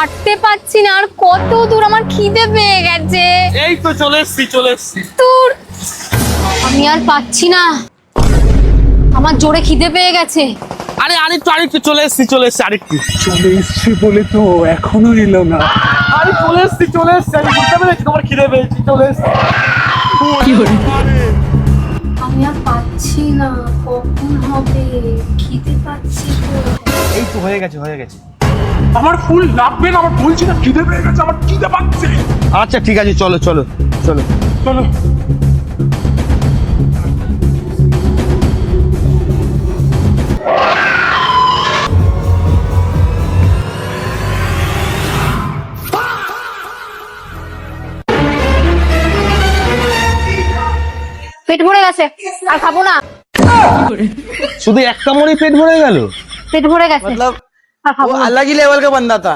হাঁটতে পারছি না, আর কত দূর, আমার খিদে পেয়ে গেছে। এই তো চলে এসছি। দূর, আমি আর পাচ্ছি না, আমার জোরে খিদে পেয়ে গেছে। আরে আরেকটু চলে এসছি আরেকটু। চলে এসছি বলে তো এখনো এলো না। আরে চলে এসছি আমি বুঝতে পেরেছি তোমার খিদে পেয়েছি, চলে এসছি। আমি আর পাচ্ছি না, কখন হবে, খিদে পাচ্ছি তো। এই তো হয়ে গেছে। আমার ফুল লাগবে না, আমার বলছি না খিদে পেয়ে গেছে, আমার খিদে পাচ্ছে। আচ্ছা ঠিক আছে, চলো। চলো পেট ভরে গেছে, আর খাবো না। শুধু একটা মুড়ি পেট ভরে গেল? পেট ভরে গেছে, मतलब আর খাবো वो না। अलग ही लेवल का बंदा था।